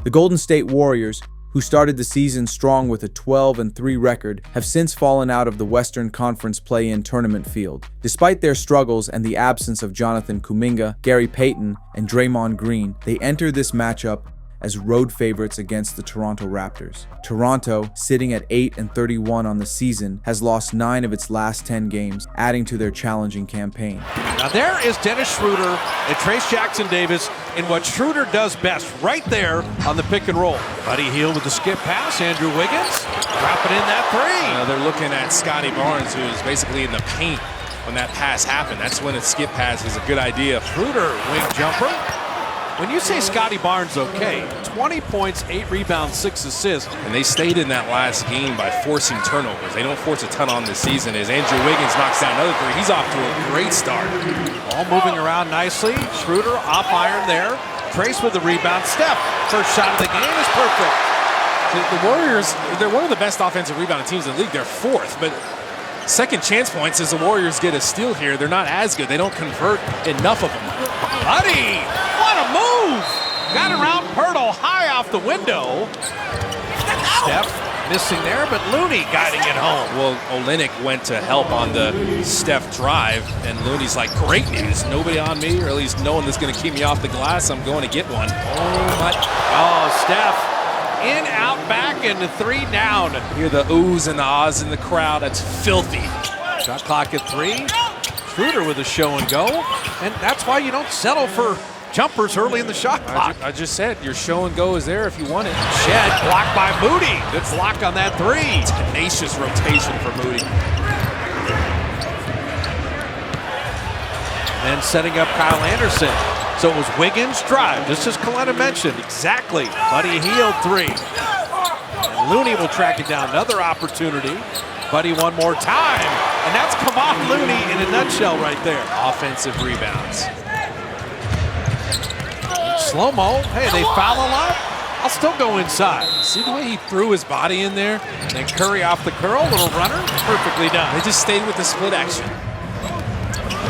The Golden State Warriors, who started the season strong with a 12-3 record, have since fallen out of the Western Conference play-in tournament field. Despite their struggles and the absence of Jonathan Kuminga, Gary Payton, and Draymond Green, they enter this matchup as road favorites against the Toronto Raptors. Toronto, sitting at 8-31 on the season, has lost 9 of its last 10 games, adding to their challenging campaign. Now there is Dennis Schroeder and Trayce Jackson-Davis in what Schroeder does best, right there on the pick and roll. Buddy Hield with the skip pass, Andrew Wiggins dropping in that three. They're looking at Scotty Barnes, who is basically in the paint when that pass happened. That's when a skip pass is a good idea. Schroeder, wing jumper. When you say Scotty Barnes, okay, 20 points, 8 rebounds, 6 assists. And they stayed in that last game by forcing turnovers. They don't force a ton on this season. As Andrew Wiggins knocks down another three, he's off to a great start. All moving around nicely. Schroeder off iron there. Trayce with the rebound. Steph, first shot of the game is perfect. The Warriors, they're one of the best offensive rebounding teams in the league. They're 4th, but second chance points as the Warriors get a steal here. They're not as good. They don't convert enough of them. Buddy, what a move! Got around Pirtle high off the window. Steph missing there, but Looney guiding it home. Well, Olynyk went to help on the Steph drive, and Looney's like, great news. Nobody on me, or at least no one that's going to keep me off the glass. I'm going to get one. Oh, Steph. In, out, back, and the 3 down. Hear the oohs and the ahs in the crowd. That's filthy. Shot clock at 3. Schroeder with a show and go. And that's why you don't settle for jumpers early in the shot clock. I just said, your show and go is there if you want it. Shed blocked by Moody. Good block on that 3. Tenacious rotation for Moody. And setting up Kyle Anderson. So it was Wiggins' drive, just as Coletta mentioned. Exactly. Buddy Hield 3. And Looney will track it down. Another opportunity. Buddy one more time. And that's Kevon Looney in a nutshell right there. Offensive rebounds. Slow-mo. Hey, they foul a lot. I'll still go inside. See the way he threw his body in there? And then Curry off the curl. Little runner. Perfectly done. They just stayed with the split action.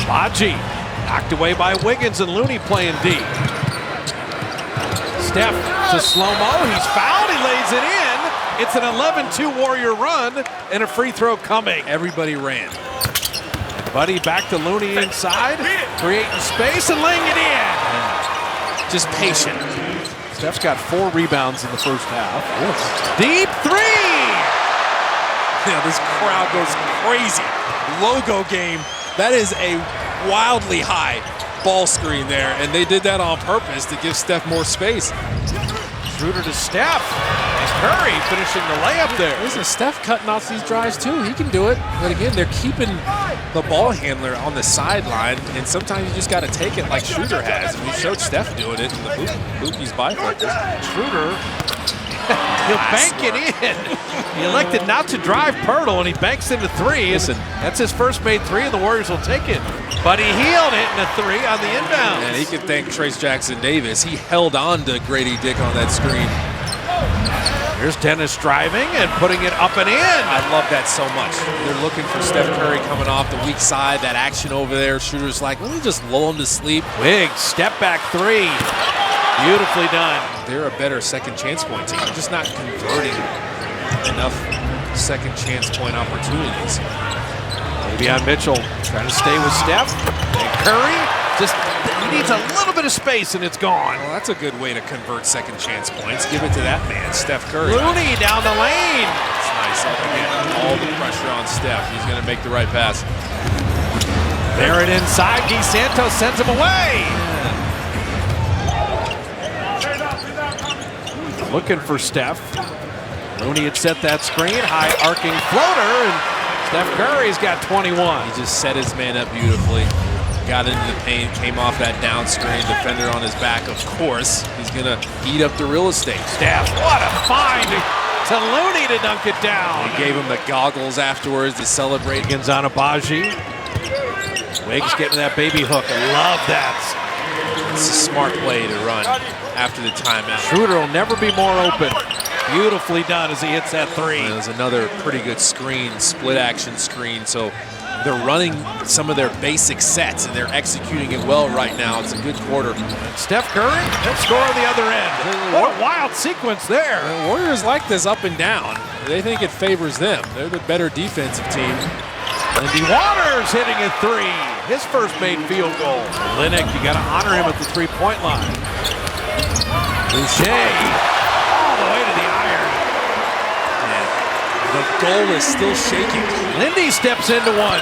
Baji. Knocked away by Wiggins and Looney playing D. Steph to slow-mo. He's fouled. He lays it in. It's an 11-2 Warrior run and a free throw coming. Everybody ran. Buddy back to Looney inside. Creating space and laying it in. Just patient. Steph's got 4 rebounds in the first half. Deep 3. Yeah, this crowd goes crazy. Logo game. That is a wildly high ball screen there, and they did that on purpose to give Steph more space. Schroeder to Steph, and Curry finishing the layup there. Listen, Steph cutting off these drives too. He can do it, but again, they're keeping the ball handler on the sideline, and sometimes you just got to take it like Schroeder has. And we showed Steph doing it in the Bookie's bifocals. Schroeder, he'll bank it in. He elected not to drive Pirtle, and he banks into 3. Listen, that's his first made 3, and the Warriors will take it. Buddy Hield hitting a 3 on the inbound. And he can thank Trayce Jackson-Davis. He held on to Grady Dick on that screen. Here's Dennis driving and putting it up and in. I love that so much. They're looking for Steph Curry coming off the weak side, that action over there. Schroeder's like, let me just lull him to sleep. Wiggs, step back 3. Beautifully done. They're a better second chance point team. They're just not converting enough second chance point opportunities. Davion Mitchell trying to stay with Steph. And Curry, just he needs a little bit of space and it's gone. Well, that's a good way to convert second chance points. Give it to that man, Steph Curry. Looney down the lane. It's nice. Again, all the pressure on Steph. He's going to make the right pass. Barrett inside. DeSantos sends him away. Looking for Steph. Looney had set that screen. High arcing floater. And Steph Curry's got 21. He just set his man up beautifully. Got into the paint, came off that down screen, defender on his back, of course. He's going to eat up the real estate. Steph, what a find to Looney to dunk it down. He gave him the goggles afterwards to celebrate. Gonzalo Baji. Wiggs getting that baby hook. I love that. It's a smart play to run after the timeout. Schroeder will never be more open. Beautifully done as he hits that 3. It was another pretty good screen, split action screen. So They're running some of their basic sets, and they're executing it well right now. It's a good quarter. Steph Curry, he'll score on the other end. What a wild sequence there. The Warriors like this up and down. They think it favors them. They're the better defensive team. Lindy Waters hitting a three. His first made field goal. Linnick, you got to honor him at the three-point line. Boucher, all the way to the iron. And the goal is still shaking. Lindy steps into one.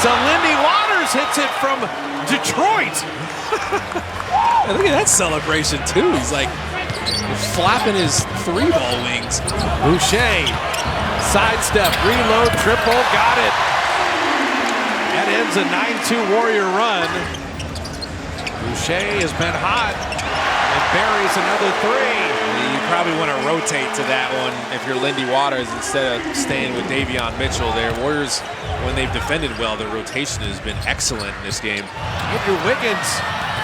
So Lindy Waters hits it from Detroit. And look at that celebration, too. He's like flapping his three-ball wings. Boucher, sidestep, reload, triple, got it. That ends a 9-2 Warrior run. Boucher has been hot and buries another three. You probably want to rotate to that one if you're Lindy Waters instead of staying with Davion Mitchell there. Warriors, when they've defended well, their rotation has been excellent in this game. Andrew Wiggins,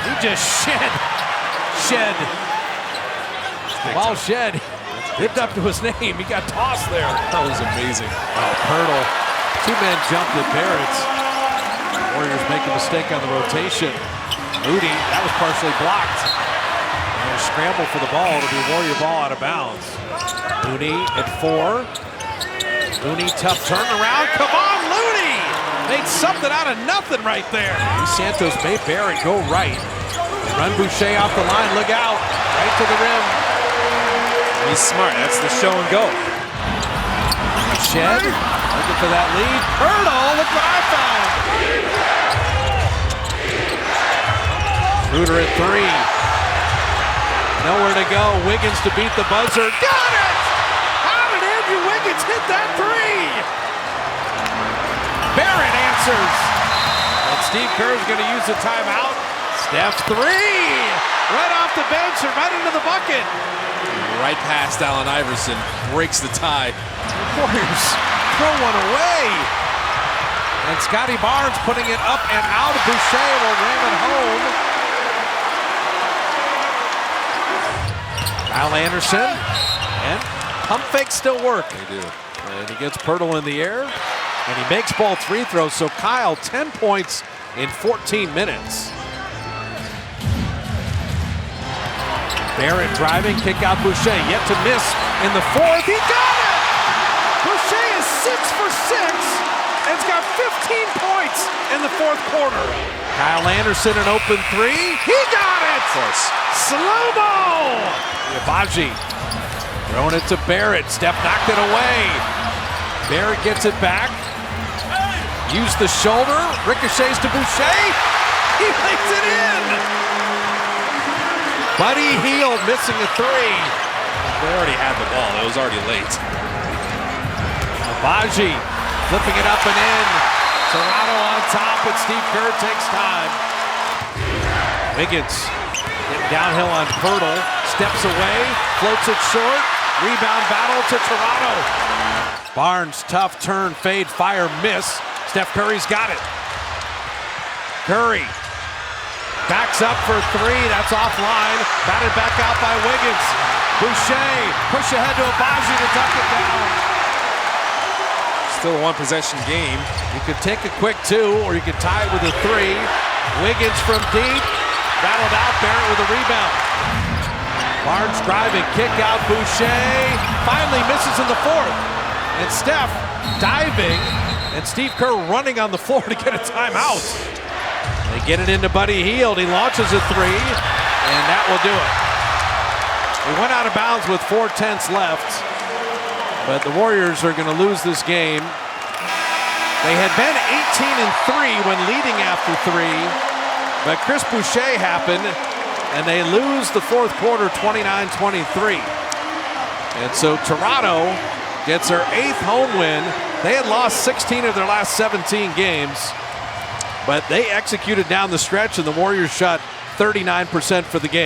he just shed. Ball shed. Lived up to his name. He got tossed there. That was amazing. Oh, Pirtle. Two men jumped at Barrett. Warriors make a mistake on the rotation. Moody, that was partially blocked. And a scramble for the ball. It'll be Warrior ball out of bounds. Looney at 4. Looney, tough turnaround. Come on, Looney! Made something out of nothing right there. Santos made Barrett go right. Run Boucher off the line. Look out. Right to the rim. He's smart. That's the show and go. Shed, looking for that lead. Pirtle, look what I found. Schroeder at 3. Nowhere to go. Wiggins to beat the buzzer. Got it! How did Andrew Wiggins hit that 3? Barrett answers. And Steve Kerr's going to use the timeout. Steph 3. Right off the bench and right into the bucket. Right past Allen Iverson. Breaks the tie. Warriors throw one away. And Scotty Barnes putting it up and out. Boucher will ram it home. Kyle Anderson. And pump fakes still work. They do. And he gets Pirtle in the air. And he makes both free throws. So Kyle, 10 points in 14 minutes. Barrett driving, kick out Boucher. Yet to miss in the fourth. He got it! Boucher is 6 for 6 and has got 15 points in the fourth quarter. Kyle Anderson, an open 3. He got it! Of course. Slow-mo! Yabaji throwing it to Barrett. Steph knocked it away. Barrett gets it back. Used the shoulder. Ricochets to Boucher. He lays it in! Buddy Hield missing a 3. They already had the ball. It was already late. Baji flipping it up and in. Toronto on top, but Steve Kerr takes time. Wiggins getting downhill on Pirtle. Steps away, floats it short. Rebound battle to Toronto. Barnes, tough turn, fade, fire, miss. Steph Curry's got it. Curry backs up for 3. That's offline. Batted back out by Wiggins. Boucher, push ahead to Abaji to duck it down. Still a one-possession game. You could take a quick 2, or you could tie it with a 3. Wiggins from deep. Battled out. Barrett with a rebound. Barnes driving. Kick out. Boucher finally misses in the fourth. And Steph diving. And Steve Kerr running on the floor to get a timeout. They get it into Buddy Hield. He launches a 3. And that will do it. He went out of bounds with 4/10 left. But the Warriors are going to lose this game. They had been 18-3 when leading after 3, but Chris Boucher happened, and they lose the fourth quarter 29-23. And so Toronto gets their 8th home win. They had lost 16 of their last 17 games, but they executed down the stretch, and the Warriors shot 39% for the game.